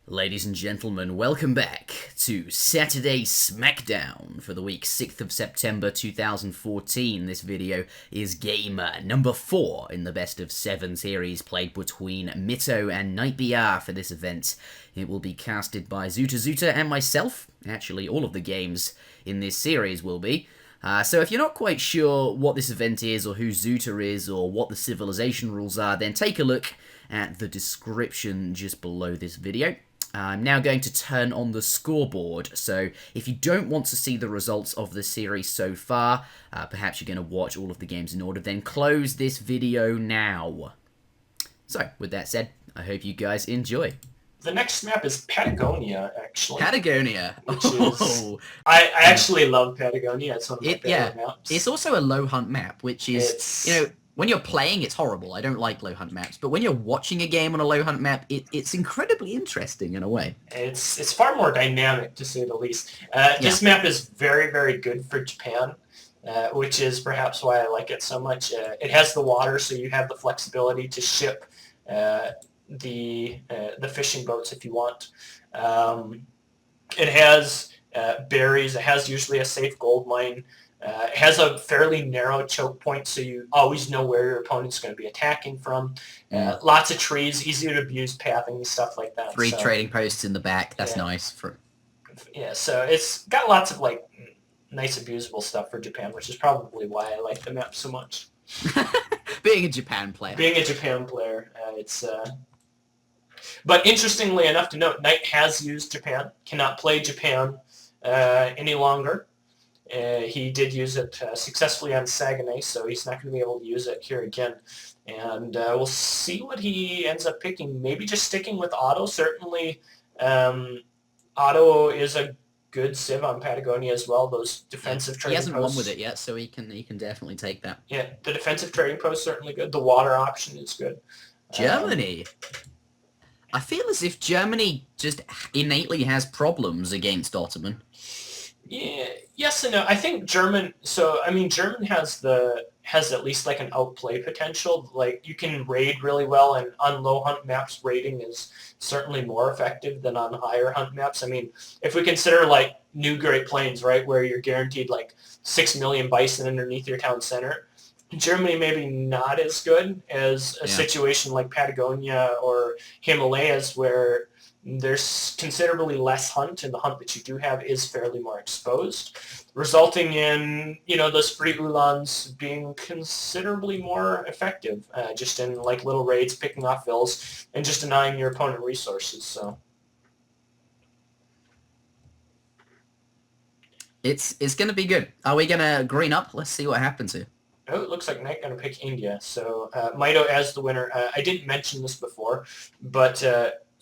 Ladies and gentlemen, welcome back to Saturday Smackdown for the week 6th of September 2014. This video is game number 4 in the best of 7 series played between Mito and Nightbr for this event. It will be casted by ZutaZuta and myself. Actually, all of the games in this series will be. So if you're not quite sure what this event is, or who Zuta is, or what the civilization rules are, then take a look at the description just below this video. I'm now going to turn on the scoreboard, so if you don't want to see the results of the series so far, perhaps you're going to watch all of the games in order, then close this video now. So, with that said, I hope you guys enjoy. The next map is Patagonia, actually. Patagonia! I actually love Patagonia, it's one of my favorite maps. It's also a low hunt map, which is, when you're playing, it's horrible. I don't like low hunt maps. But when you're watching a game on a low hunt map, it's incredibly interesting in a way. It's far more dynamic, to say the least. This map is very, very good for Japan, which is perhaps why I like it so much. It has the water, so you have the flexibility to ship the fishing boats if you want. It has berries. It has usually a safe gold mine. It has a fairly narrow choke point, so you always know where your opponent's going to be attacking from. Lots of trees, easy to abuse pathing, stuff like that. 3 trading posts in the back, that's nice. So it's got lots of nice abusable stuff for Japan, which is probably why I like the map so much. Being a Japan player. But interestingly enough to note, Knight has used Japan, cannot play Japan any longer. He did use it successfully on Saguenay, so he's not going to be able to use it here again. And we'll see what he ends up picking. Maybe just sticking with Otto. Certainly, Otto is a good civ on Patagonia as well. Those defensive trading posts. He hasn't won with it yet, so he can definitely take that. Yeah, the defensive trading post is certainly good. The water option is good. Germany. I feel as if Germany just innately has problems against Ottoman. Yeah, yes and no. I think German has at least an outplay potential. You can raid really well, and on low hunt maps, raiding is certainly more effective than on higher hunt maps. I mean, if we consider New Great Plains, right, where you're guaranteed 6 million bison underneath your town center, Germany maybe not as good as a situation like Patagonia or Himalayas, where there's considerably less hunt, and the hunt that you do have is fairly more exposed, resulting in, those free ulans being considerably more effective, just in little raids, picking off vills, and just denying your opponent resources. So it's going to be good. Are we going to green up? Let's see what happens here. Oh, it looks like Knight going to pick India. So Mido as the winner. I didn't mention this before, but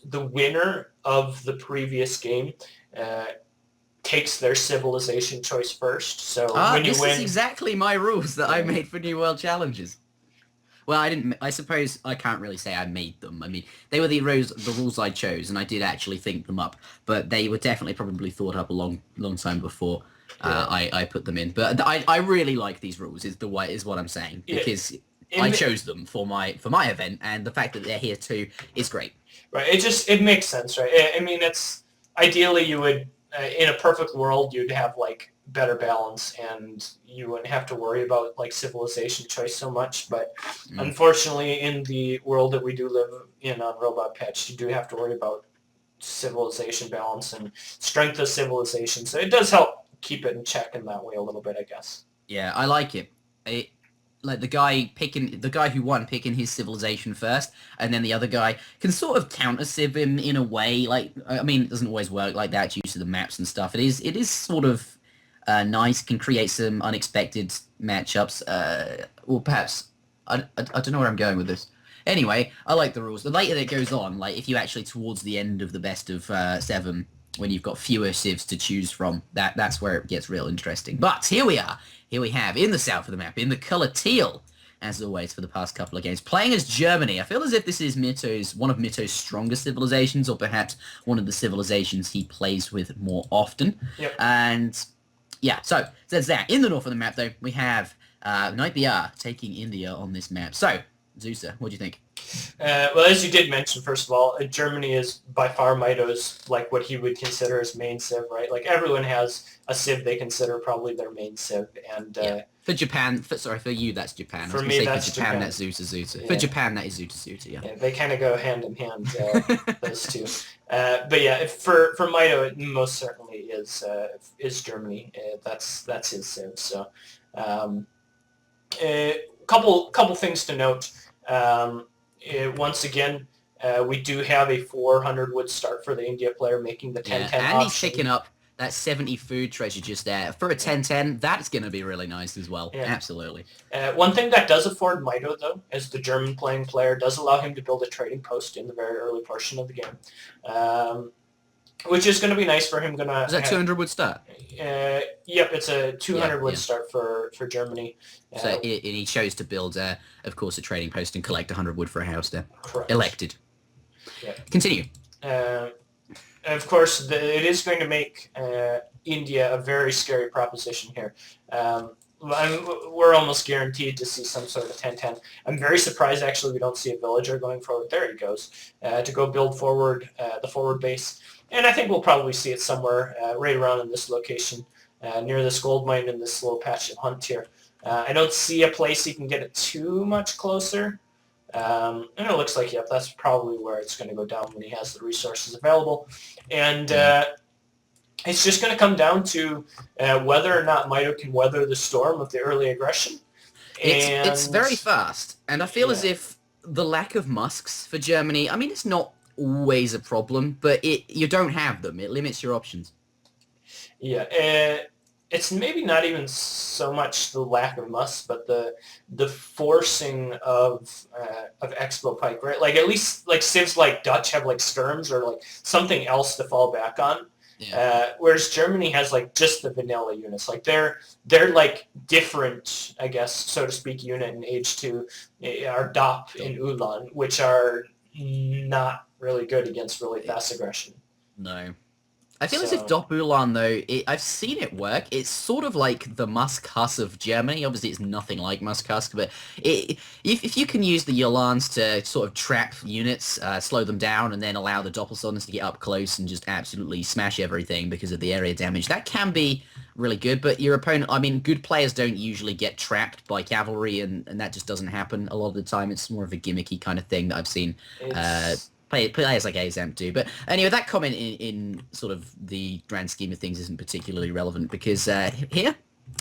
the winner of the previous game takes their civilization choice first. So when you win, this is exactly my rules that I made for New World Challenges. Well, I didn't. I suppose I can't really say I made them. I mean, they were the rules I chose, and I did actually think them up. But they were definitely probably thought up a long time before I put them in. But I really like these rules. Is what I'm saying, because I chose them for my event, and the fact that they're here too is great. Right. It makes sense, right? I mean, it's ideally you would in a perfect world you'd have better balance, and you wouldn't have to worry about civilization choice so much. But unfortunately, in the world that we do live in on Robot Patch, you do have to worry about civilization balance and strength of civilization. So it does help keep it in check in that way a little bit, I guess. Yeah, I like it. The guy who won picking his civilization first, and then the other guy can sort of counter civ him in a way. It doesn't always work like that due to the maps and stuff. It is sort of nice. Can create some unexpected matchups. Or perhaps I don't know where I'm going with this. Anyway, I like the rules. The later it goes on, if you actually towards the end of the best of 7, when you've got fewer civs to choose from, that's where it gets real interesting. But here we are. Here we have, in the south of the map, in the colour teal, as always for the past couple of games, playing as Germany. I feel as if this is one of Mito's strongest civilizations, or perhaps one of the civilizations he plays with more often. Yep. And yeah, so there's that. In the north of the map, though, we have Nightbr taking India on this map. So Zuta, what do you think? Well, as you did mention, first of all, Germany is by far Mito's, like, what he would consider his main civ, right? Like, everyone has a civ they consider probably their main civ, and for Japan, for you, that's Japan. For I was me, say that's for Japan, Japan. that's ZutaZuta. Yeah. For Japan, that is ZutaZuta. Yeah. They kind of go hand in hand, those two. But yeah, for Mito, it most certainly is Germany. That's his civ. So, couple things to note. Once again, we do have a 400 wood start for the India player, making the 10-10 and option. he's picking up that 70 food treasure just there. For a 10-10, that's going to be really nice as well. Yeah. Absolutely. One thing that does afford Mido, though, as the German playing player, does allow him to build a trading post in the very early portion of the game, which is going to be nice for him. Is that 200 wood start? Yep, it's a 200 wood start for Germany. So he chose to build, of course, a trading post and collect 100 wood for a house there. Correct. Elected. Yeah. Continue. Of course, it is going to make India a very scary proposition here. We're almost guaranteed to see some sort of 10-10. I'm very surprised, actually, we don't see a villager going forward. There he goes, to go build forward the forward base. And I think we'll probably see it somewhere right around in this location, near this gold mine in this little patch of hunt here. I don't see a place you can get it too much closer. And it looks like, yep, that's probably where it's going to go down when he has the resources available. And it's just going to come down to whether or not Mido can weather the storm of the early aggression. It's very fast, and I feel as if the lack of musks for Germany, I mean, it's not always a problem, but you don't have them. It limits your options. Yeah, it's maybe not even so much the lack of musks, but the forcing of Expo Pike, right? Like, at least like civs like Dutch have like skirms or like something else to fall back on. Yeah. Whereas Germany has like just the vanilla units. Like they're like different, I guess, so to speak, unit in Age 2 are DOP and Ulan, which are not really good against really fast aggression. No. I feel as if DOP Ulan, though, I've seen it work. It's sort of like the Musk Huss of Germany. Obviously, it's nothing like Musk Huss, but if you can use the Yolans to sort of trap units, slow them down, and then allow the Doppelsonners to get up close and just absolutely smash everything because of the area damage, that can be really good. But your opponent, I mean, good players don't usually get trapped by cavalry, and that just doesn't happen a lot of the time. It's more of a gimmicky kind of thing that I've seen players like Azamp do. But anyway, that comment in sort of the grand scheme of things isn't particularly relevant because here,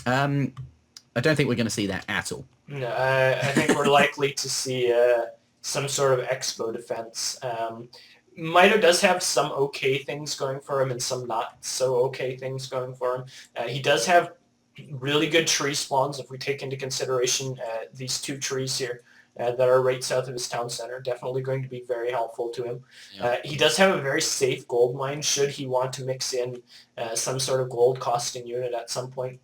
I don't think we're going to see that at all. No, I think we're likely to see some sort of Expo defense. Mido does have some okay things going for him and some not so okay things going for him. He does have really good tree spawns if we take into consideration these two trees here. That are right south of his town center, definitely going to be very helpful to him. Yeah. He does have a very safe gold mine should he want to mix in some sort of gold costing unit at some point.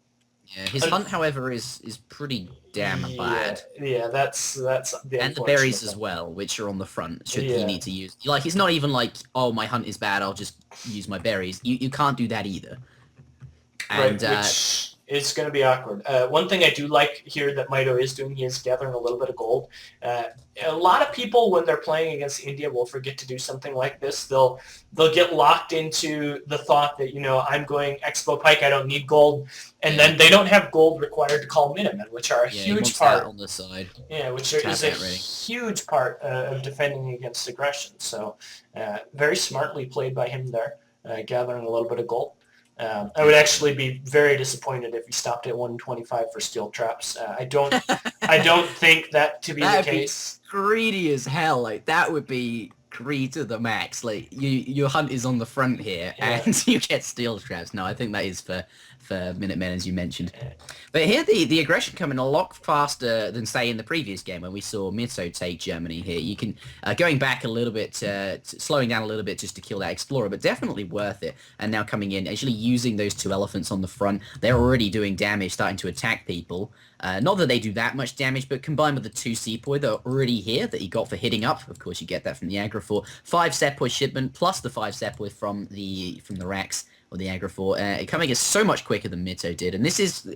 Yeah, his hunt, however, is pretty damn bad. Yeah, that's the and the berries as well, which are on the front. Should he need to use, like, it's not even like, oh, my hunt is bad, I'll just use my berries. You can't do that either. And which it's going to be awkward. One thing I do like here that Mido is doing, he is gathering a little bit of gold. A lot of people, when they're playing against India, will forget to do something like this. They'll get locked into the thought that, you know, I'm going Expo Pike, I don't need gold, and then they don't have gold required to call Minutemen, which are a huge part on the side. Yeah, which is a huge part of defending against aggression. So very smartly played by him there, gathering a little bit of gold. I would actually be very disappointed if he stopped at 125 for steel traps. I don't think that to be the case. Be greedy as hell. Like, that would be greedy to the max. Like, your hunt is on the front here, and you get steel traps. No, I think that is for Minutemen, as you mentioned. But here, the aggression coming a lot faster than, say, in the previous game when we saw Mitoe take Germany here. You can, going back a little bit, slowing down a little bit just to kill that Explorer, but definitely worth it. And now coming in, actually using those two elephants on the front, they're already doing damage, starting to attack people. Not that they do that much damage, but combined with the 2 Sepoy that are already here that you got for hitting up, of course you get that from the Agrofor, 5 Sepoy shipment plus the 5 Sepoy from the racks or the Agrofor, coming is so much quicker than Mitoe did, and this is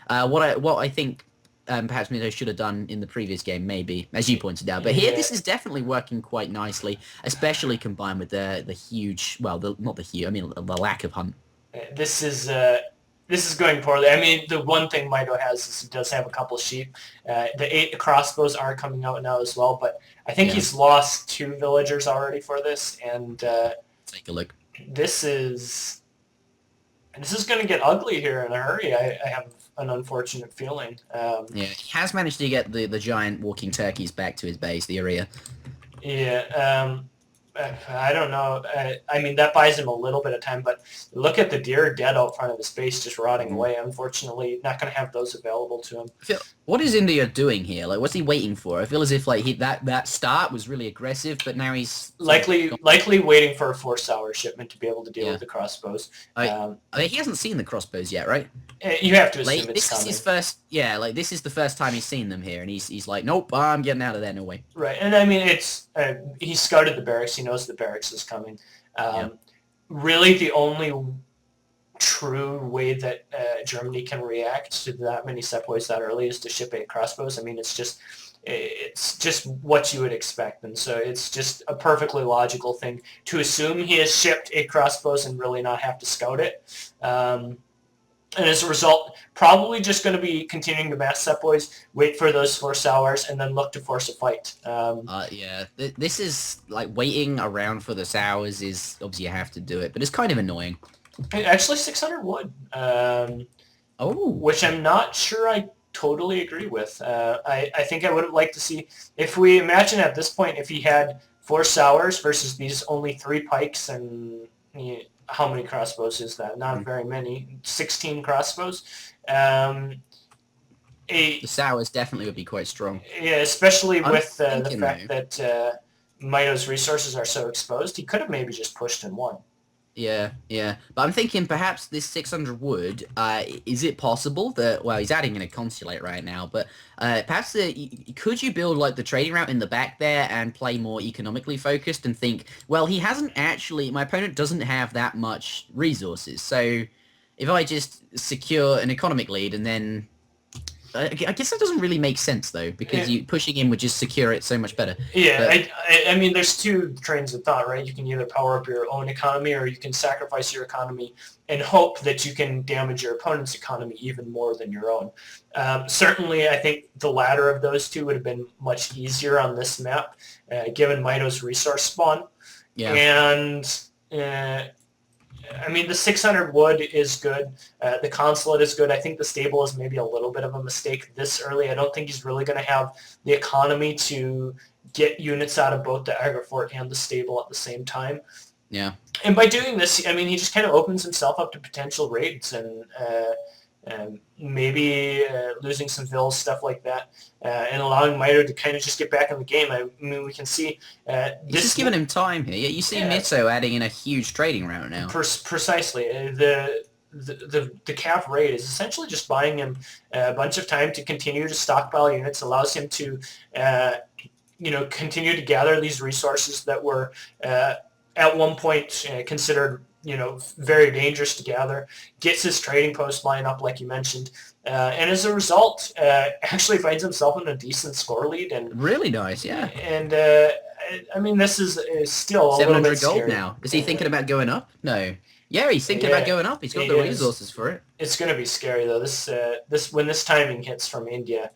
what I think perhaps Mido should have done in the previous game, maybe, as you pointed out. But here, this is definitely working quite nicely, especially combined with the huge, well, not the huge, I mean, the lack of hunt. This is going poorly. I mean, the one thing Mido has is he does have a couple of sheep. The 8 crossbows are coming out now as well, but I think he's lost 2 villagers already for this, and take a look. This is going to get ugly here in a hurry. I have an unfortunate feeling. Yeah, he has managed to get the giant walking turkeys back to his base, the area. Yeah, I don't know. I mean, that buys him a little bit of time, but look at the deer dead out front of his base, just rotting away. Unfortunately, not going to have those available to him. What is India doing here? Like, what's he waiting for? I feel as if like that start was really aggressive, but now he's likely waiting for a 4-hour shipment to be able to deal with the crossbows. I mean, he hasn't seen the crossbows yet, right? You have to assume like, it's coming. Is his first, like this is the first time he's seen them here, and he's like, nope, I'm getting out of there, no way. Right, and I mean, it's he scouted the barracks. He knows the barracks is coming. Really, the only true way that Germany can react to that many sepoys that early is to ship 8 crossbows. I mean, it's just what you would expect, and so it's just a perfectly logical thing to assume he has shipped 8 crossbows and really not have to scout it. And as a result, probably just going to be continuing to mass sepoys, wait for those 4 hours, and then look to force a fight. Yeah, this is like waiting around for the sours is obviously you have to do it, but it's kind of annoying. Actually, 600 wood. Which I'm not sure I totally agree with. I think I would have liked to see, if we imagine at this point, if he had 4 sours versus these only 3 pikes and how many crossbows is that? Not very many. 16 crossbows. The sours definitely would be quite strong. Yeah, especially with the fact that Mito's resources are so exposed. He could have maybe just pushed and won. Yeah. But I'm thinking perhaps this 600 wood, is it possible that, well, he's adding in a consulate right now, but perhaps could you build like the trading route in the back there and play more economically focused and think, well, he hasn't actually, my opponent doesn't have that much resources, so if I just secure an economic lead and then I guess that doesn't really make sense though, because you pushing in would just secure it so much better. Yeah, but, I mean, there's 2 trains of thought, right? You can either power up your own economy, or you can sacrifice your economy and hope that you can damage your opponent's economy even more than your own. Certainly, I think the latter of those 2 would have been much easier on this map, given Mito's resource spawn. Yeah. And I mean, the 600 wood is good. The consulate is good. I think the stable is maybe a little bit of a mistake this early. I don't think he's really going to have the economy to get units out of both the Agra Fort and the stable at the same time. Yeah. And by doing this, I mean, he just kind of opens himself up to potential raids and maybe losing some vills, stuff like that, and allowing Mido to kind of just get back in the game. I mean, we can see he's just giving him time here. You see Mitoe adding in a huge trading route now. Precisely. The cap raid is essentially just buying him a bunch of time to continue to stockpile units, allows him to continue to gather these resources that were at one point considered very dangerous to gather, gets his trading post line up like you mentioned, and as a result actually finds himself in a decent score lead. And really nice, yeah. And I mean, this is still a little bit gold now. Is he thinking about going up? No. Yeah, he's thinking about going up. He's got the resources for it. It's going to be scary though. This when this timing hits from India,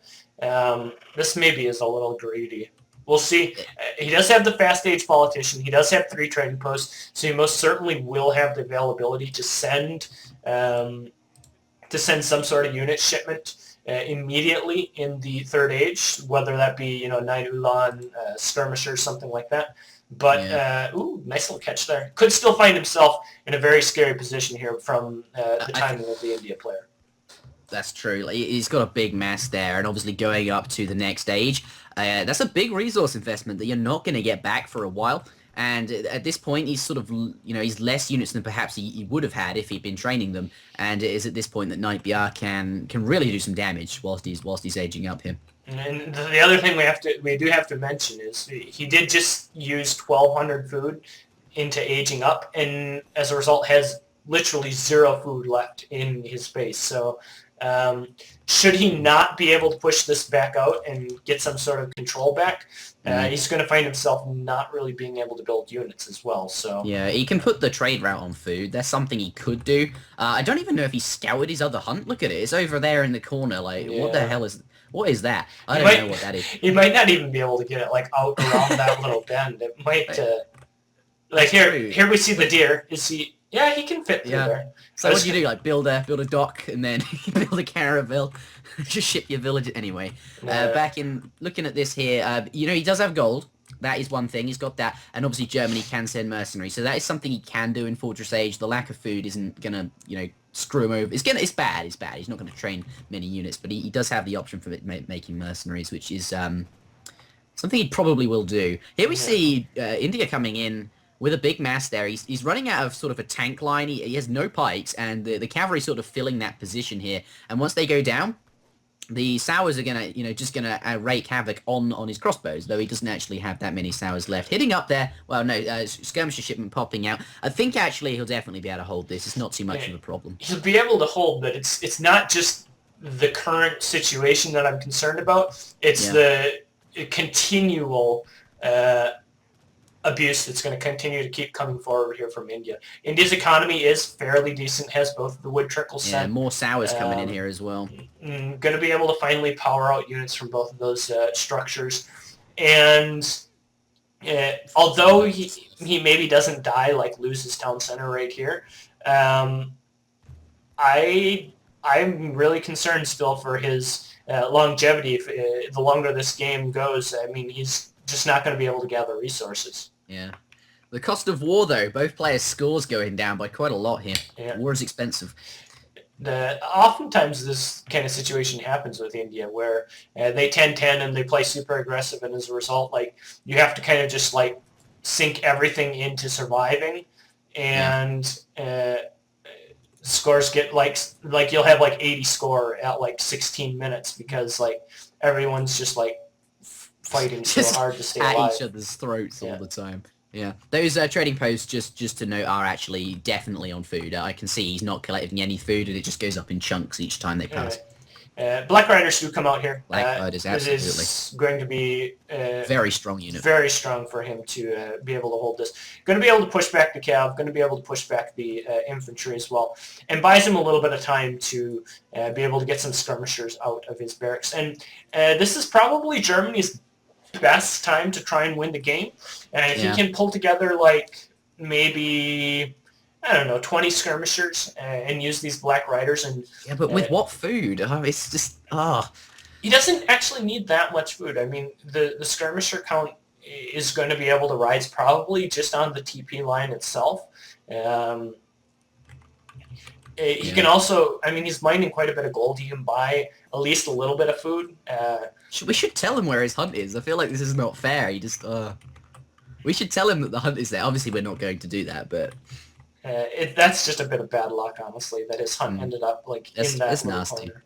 this maybe is a little greedy. We'll see. He does have the fast age politician. He does have 3 trading posts, so he most certainly will have the availability to send some sort of unit shipment immediately in the 3rd age, whether that be 9 Ulan, skirmisher, something like that. But nice little catch there. Could still find himself in a very scary position here from the timing of the India player. That's true. He's got a big mass there, and obviously going up to the next stage, that's a big resource investment that you're not going to get back for a while. And at this point, he's sort of, he's less units than perhaps he would have had if he'd been training them. And it is at this point that Knight BR can really do some damage whilst he's aging up here. And the other thing we do have to mention is he did just use 1,200 food into aging up, and as a result has literally 0 food left in his base. So Should he not be able to push this back out and get some sort of control back, he's going to find himself not really being able to build units as well. So yeah, he can put the trade route on food. That's something he could do. I don't even know if he scouted his other hunt. Look at it. It's over there in the corner. Like, what the hell is... What is that? I don't know what that is. He might not even be able to get it, like, out around that little bend. It might... like, here we see the deer. Is he... Yeah, he can fit through there. So what do you do? Like, build a dock and then build a caravel? Just ship your village... Anyway, back in... Looking at this here, you know, he does have gold. That is one thing. He's got that. And obviously Germany can send mercenaries. So that is something he can do in Fortress Age. The lack of food isn't going to, you know, screw him over. It's bad. It's bad. He's not going to train many units. But he does have the option for making mercenaries, which is something he probably will do. Here we see India coming in with a big mass there. He's running out of sort of a tank line. He has no pikes. And the cavalry sort of filling that position here. And once they go down, the Sours are gonna, you know, just gonna rake havoc on his crossbows, though he doesn't actually have that many Sours left. Hitting up there, well, no, skirmisher shipment popping out. I think actually he'll definitely be able to hold this. It's not too much of a problem. He'll be able to hold, but it's not just the current situation that I'm concerned about. It's the continual abuse that's going to continue to keep coming forward here from India. India's economy is fairly decent, has both the wood trickles sent. Yeah, more Sours coming in here as well. Going to be able to finally power out units from both of those structures. And although he maybe doesn't die, like lose his town center right here, I'm really concerned still for his longevity. If, the longer this game goes, I mean, he's just not going to be able to gather resources. Yeah. The cost of war, though, both players' scores going down by quite a lot here. Yeah. War is expensive. Oftentimes this kind of situation happens with India where they 10-10 and they play super aggressive, and as a result, like, you have to kind of just, like, sink everything into surviving, and scores get, like you'll have, like, 80 score at, like, 16 minutes because, like, everyone's just, like, fighting so hard to stay alive. At each other's throats all the time. Yeah. Those trading posts, just to note, are actually definitely on food. I can see he's not collecting any food, and it just goes up in chunks each time they pass. Black Riders do come out here. Black Riders, absolutely. It is going to be very strong unit. Very strong for him to be able to hold this. Going to be able to push back the cav. Going to be able to push back the infantry as well, and buys him a little bit of time to be able to get some skirmishers out of his barracks. And this is probably Germany's best time to try and win the game. And if he can pull together, like, maybe, I don't know, 20 skirmishers and use these Black Riders. And yeah, but with what food? Oh, it's just, He doesn't actually need that much food. I mean, the skirmisher count is going to be able to rise probably just on the TP line itself. He can also, I mean, he's mining quite a bit of gold. He can buy at least a little bit of food. We should tell him where his hunt is. I feel like this is not fair. He just, we should tell him that the hunt is there. Obviously, we're not going to do that, but... that's just a bit of bad luck, honestly, that his hunt ended up, like, in that little corner.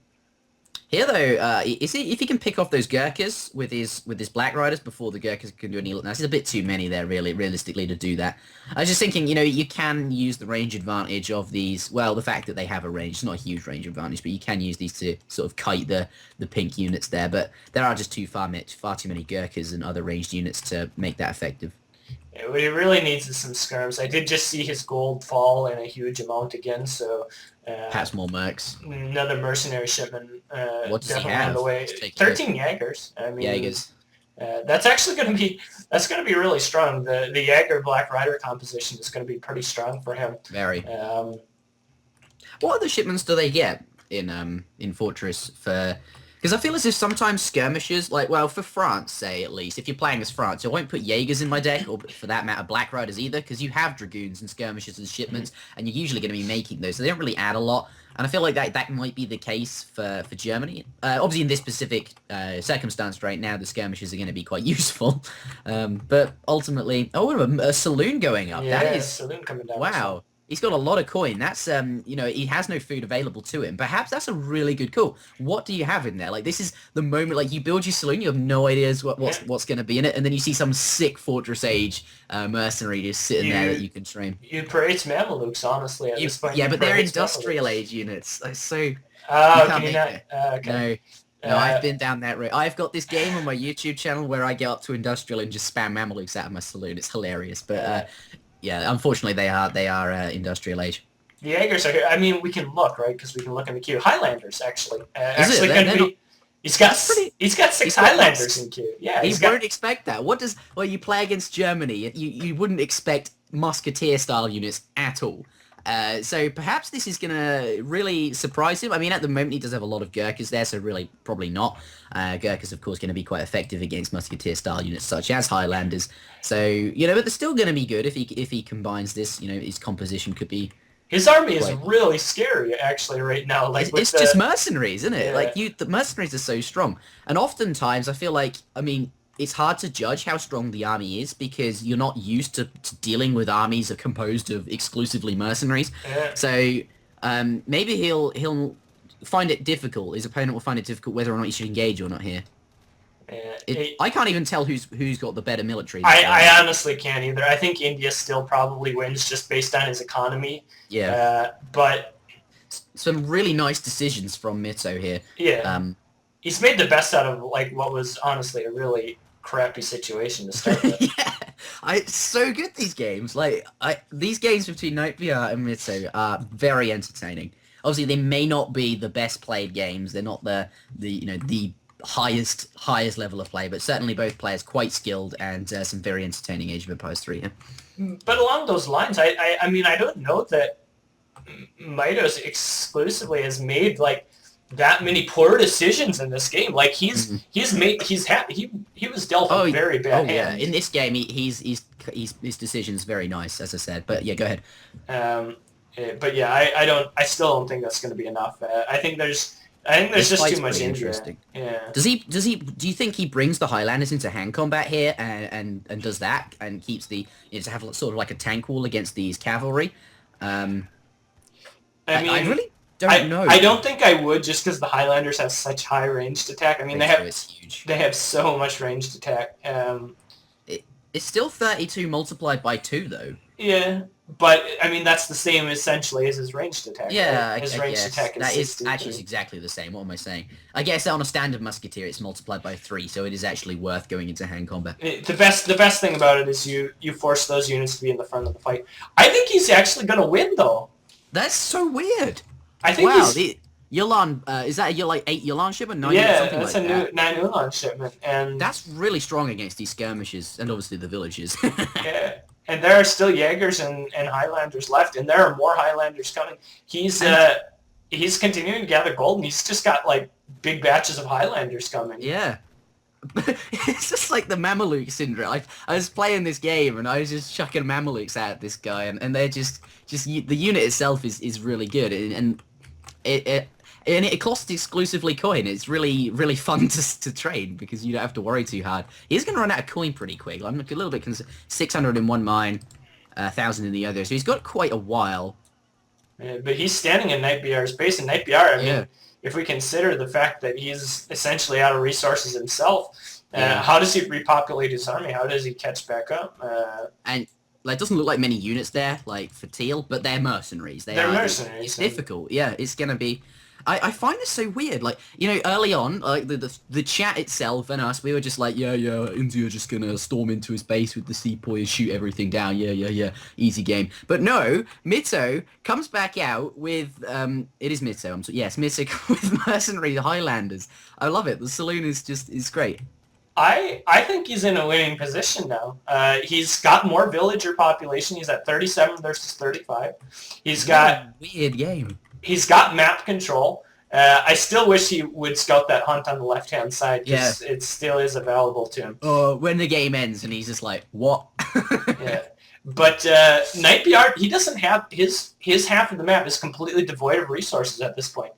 Here, though, if he can pick off those Gurkhas with his Black Riders before the Gurkhas can do any... Now, there's a bit too many there, realistically, to do that. I was just thinking, you know, you can use the range advantage of these... Well, the fact that they have a range, it's not a huge range advantage, but you can use these to sort of kite the pink units there. But there are just far too many Gurkhas and other ranged units to make that effective. Yeah, what he really needs is some skirms. I did just see his gold fall in a huge amount again, so... Perhaps more mercs. Another mercenary shipment. What does he have? On the way. 13 Jaegers. I mean, Jaegers. That's actually going to be really strong. The Jaeger Black Rider composition is going to be pretty strong for him. Very. What other shipments do they get in Fortress for? Because I feel as if sometimes skirmishers, like, well, for France, say, at least, if you're playing as France, I won't put Jaegers in my deck, or for that matter, Black Riders either, because you have Dragoons and skirmishers and shipments, and you're usually going to be making those, so they don't really add a lot. And I feel like that might be the case for Germany. Obviously, in this specific circumstance right now, the skirmishers are going to be quite useful. But ultimately... Oh, a saloon going up. Yeah, that is... saloon coming down. Wow. He's got a lot of coin. That's he has no food available to him. Perhaps that's a really good call. What do you have in there? Like this is the moment. Like you build your saloon, you have no ideas what's going to be in it, and then you see some sick Fortress Age mercenary just sitting there that you can train. You parade Mamelukes, honestly. At this point, yeah, but they're industrial age units, so you okay, can't okay. No, I've been down that route. I've got this game on my YouTube channel where I get up to industrial and just spam Mamelukes out of my saloon. It's hilarious, but. Yeah, unfortunately they are industrial age. The Jaegers are here. I mean, we can look, right? Because we can look in the queue. Highlanders, actually. He's got 6 Highlanders in queue. Yeah, he won't expect that. Well, you play against Germany. You wouldn't expect Musketeer-style units at all. So perhaps this is going to really surprise him. I mean, at the moment he does have a lot of Gurkhas there, so really probably not. Gurkhas, of course, going to be quite effective against Musketeer-style units such as Highlanders. So, but they're still going to be good if he combines this. His composition could be... His army is really scary, actually, right now. Like it's just mercenaries, isn't it? Yeah. Like, the mercenaries are so strong. And oftentimes, I feel like, it's hard to judge how strong the army is because you're not used to dealing with armies that are composed of exclusively mercenaries. Yeah. So maybe he'll find it difficult. His opponent will find it difficult whether or not he should engage or not here. I can't even tell who's got the better military. I honestly can't either. I think India still probably wins just based on his economy. Yeah. But some really nice decisions from Mitoe here. Yeah. He's made the best out of what was honestly a really crappy situation to start with. Yeah, it's so good, these games. These games between NightBR and Mitoe are very entertaining. Obviously, they may not be the best played games. They're not the highest level of play, but certainly both players quite skilled and some very entertaining Age of Empires 3. Yeah. But along those lines, I mean, I don't know that Mido exclusively has made that many poor decisions in this game. Like he was dealt a very bad hand. Yeah, in this game his decision's very nice, as I said. But yeah, go ahead. But yeah, I still don't think that's going to be enough. I think there's just too much India. Yeah. Do you think he brings the Highlanders into hand combat here and does that and keeps the to have sort of like a tank wall against these cavalry? I really don't know. I don't think I would just because the Highlanders have such high ranged attack. I mean, they have so much ranged attack. It's still 32 multiplied by 2 though. Yeah, but I mean that's the same essentially as his ranged attack. Yeah, right? His ranged attack is that 63. is actually exactly the same. What am I saying? I guess on a standard musketeer it's multiplied by 3, so it is actually worth going into hand combat. The best thing about it is you force those units to be in the front of the fight. I think he's actually going to win though. That's so weird. I think Yulan, is that a 8 Yulan shipment? 9 yeah, that's a 9 Yulan shipment, and that's really strong against these skirmishes and obviously the villages. Yeah, and there are still Jaegers and Highlanders left, and there are more Highlanders coming. He's continuing to gather gold, and he's just got big batches of Highlanders coming. Yeah. It's just like the Mameluke syndrome. I was playing this game and I was just chucking Mamelukes at this guy, and they're just the unit itself is really good, and it costs exclusively coin. It's really fun to train because you don't have to worry too hard. He's going to run out of coin pretty quick. I'm a little bit 600 in one mine, 1,000 in the other, so he's got quite a while. Yeah, but he's standing in NightBR's base, and NightBR, I mean, if we consider the fact that he's essentially out of resources himself, how does he repopulate his army? How does he catch back up? And it doesn't look like many units there, for Teal, but they're mercenaries. They're mercenaries. It's difficult. Yeah, it's going to be... I find this so weird. Early on, the chat itself and us, we were just like, yeah, India just gonna storm into his base with the sepoy and shoot everything down. Yeah, easy game. But no, Mitoe comes back out with, it is Mitoe, Mitoe with mercenary Highlanders. I love it. The saloon is great. I think he's in a winning position now. He's got more villager population. He's at 37 versus 35. He's got... weird game. He's got map control. I still wish he would scout that hunt on the left-hand side because it still is available to him. When the game ends and he's just like, what? Yeah. But NightBR, he doesn't have... His half of the map is completely devoid of resources at this point.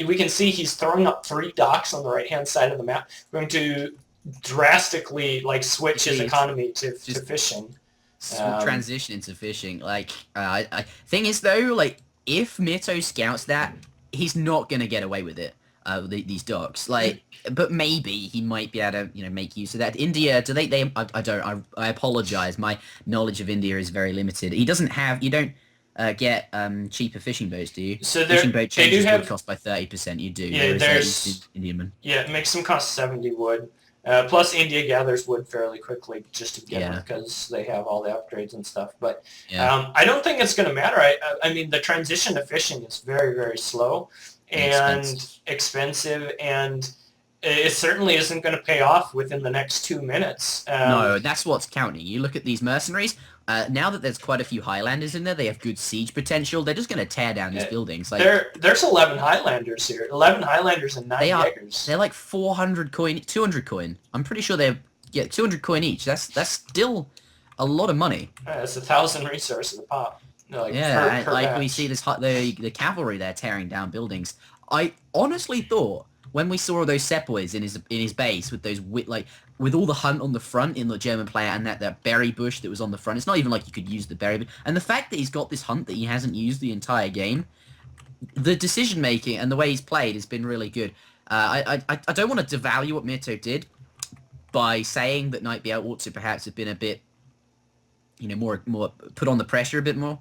We can see he's throwing up 3 docks on the right-hand side of the map. We're going to drastically switch his economy to fishing. Transition into fishing. Like, thing is though, like, if Mito scouts that, he's not gonna get away with it. These docks, like, but maybe he might be able to, make use of that. India, do they? I don't. I apologize. My knowledge of India is very limited. He doesn't have. You don't get cheaper fishing boats, do you? So Fishing boat they do changes have wood cost by 30%. You do. Yeah, there's Indian. Yeah, it makes them cost 70 wood. Plus, India gathers wood fairly quickly just to begin with because they have all the upgrades and stuff. But I don't think it's going to matter. I mean, the transition to fishing is very, very slow and expensive, and it certainly isn't going to pay off within the next 2 minutes. No, that's what's counting. You look at these mercenaries. Now that there's quite a few Highlanders in there, they have good siege potential. They're just going to tear down these buildings. Like, there's 11 Highlanders here. 11 Highlanders and 9 Jaegers. They're like 400 coin, 200 coin. I'm pretty sure they're 200 coin each. That's still a lot of money. It's 1,000 resources a pop. Like, per like batch. We see this the cavalry there tearing down buildings. I honestly thought when we saw those sepoys in his base with those with all the hunt on the front in the German player and that berry bush that was on the front, it's not even like you could use the berry bush. And the fact that he's got this hunt that he hasn't used the entire game, the decision making and the way he's played has been really good. I don't want to devalue what Mito did by saying that Nightbear ought to perhaps have been a bit, more put on the pressure a bit more.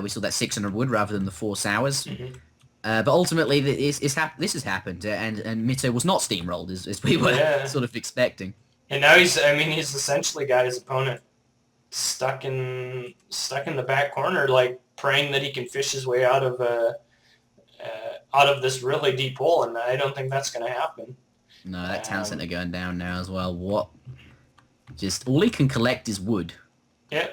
We saw that 600 wood rather than the 4 sours. Mm-hmm. But ultimately, this has happened, and Mito was not steamrolled as we were sort of expecting. And now he's essentially got his opponent stuck in the back corner, like praying that he can fish his way out of this really deep hole, and I don't think that's going to happen. No, that town center going down now as well. What? Just all he can collect is wood. Yeah,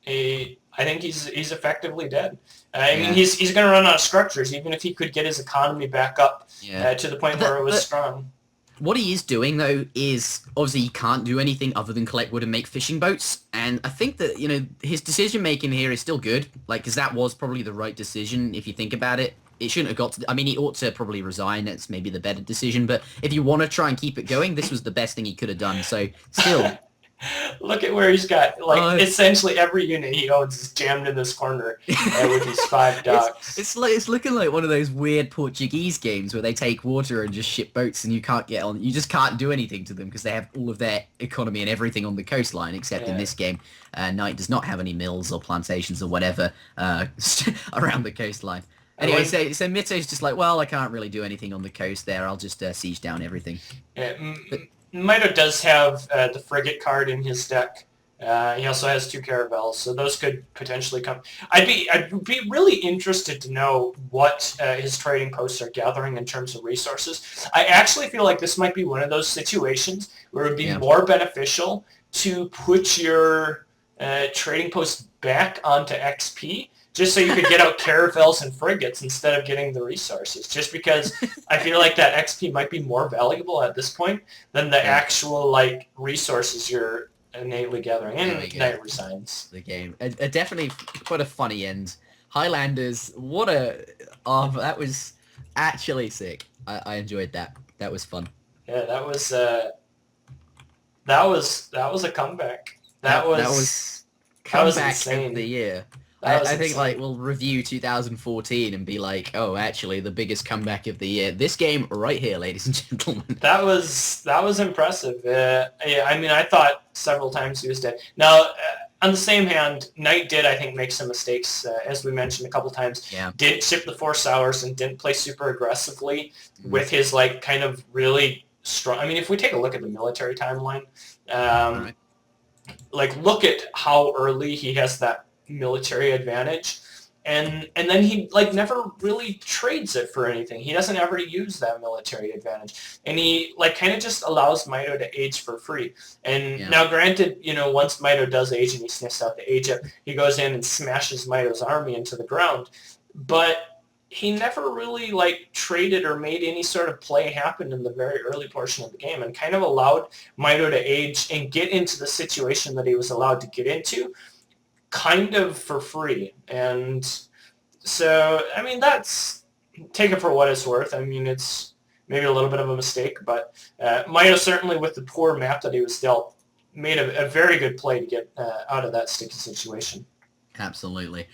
I think he's effectively dead. I mean, he's going to run out of structures, even if he could get his economy back up to the point where it was strong. What he is doing, though, is obviously he can't do anything other than collect wood and make fishing boats. And I think that, his decision-making here is still good. Like, because that was probably the right decision, if you think about it. It shouldn't have got to... I mean, he ought to probably resign. It's maybe the better decision. But if you want to try and keep it going, this was the best thing he could have done. So, still... Look at where he's got, essentially every unit he owns is jammed in this corner with these 5 docks. It's looking like one of those weird Portuguese games where they take water and just ship boats and you can't get on. You just can't do anything to them because they have all of their economy and everything on the coastline, except in this game, Knight does not have any mills or plantations or whatever around the coastline. Anyway, so Mito's just like, well, I can't really do anything on the coast there. I'll just siege down everything. Yeah, Mido does have the frigate card in his deck. He also has 2 caravels, so those could potentially come. I'd be really interested to know what his trading posts are gathering in terms of resources. I actually feel like this might be one of those situations where it would be more beneficial to put your trading posts back onto XP, just so you could get out caravels and frigates instead of getting the resources. Just because I feel like that XP might be more valuable at this point than the actual resources you're innately gathering. And Knight resigns. The game. Definitely quite a funny end. Highlanders, what a... Oh, that was actually sick. I enjoyed that. That was fun. Yeah, that was a comeback. That was comeback of the year. I think we'll review 2014 and be like, oh, actually the biggest comeback of the year. This game right here, ladies and gentlemen. That was impressive. I mean, I thought several times he was dead. Now, on the same hand, Knight did, I think, make some mistakes, as we mentioned a couple times. Yeah. Didn't ship the 4 sours and didn't play super aggressively with his kind of really strong. I mean, if we take a look at the military timeline, look at how early he has that military advantage, and then he never really trades it for anything. He doesn't ever use that military advantage, and he kind of just allows Mido to age for free. And now granted, once Mido does age and he sniffs out the age up, he goes in and smashes Mido's army into the ground, but he never really traded or made any sort of play happen in the very early portion of the game, and kind of allowed Mido to age and get into the situation that he was allowed to get into kind of for free. And so, I mean, that's, take it for what it's worth. I mean, it's maybe a little bit of a mistake, but Mido certainly, with the poor map that he was dealt, made a very good play to get out of that sticky situation. Absolutely.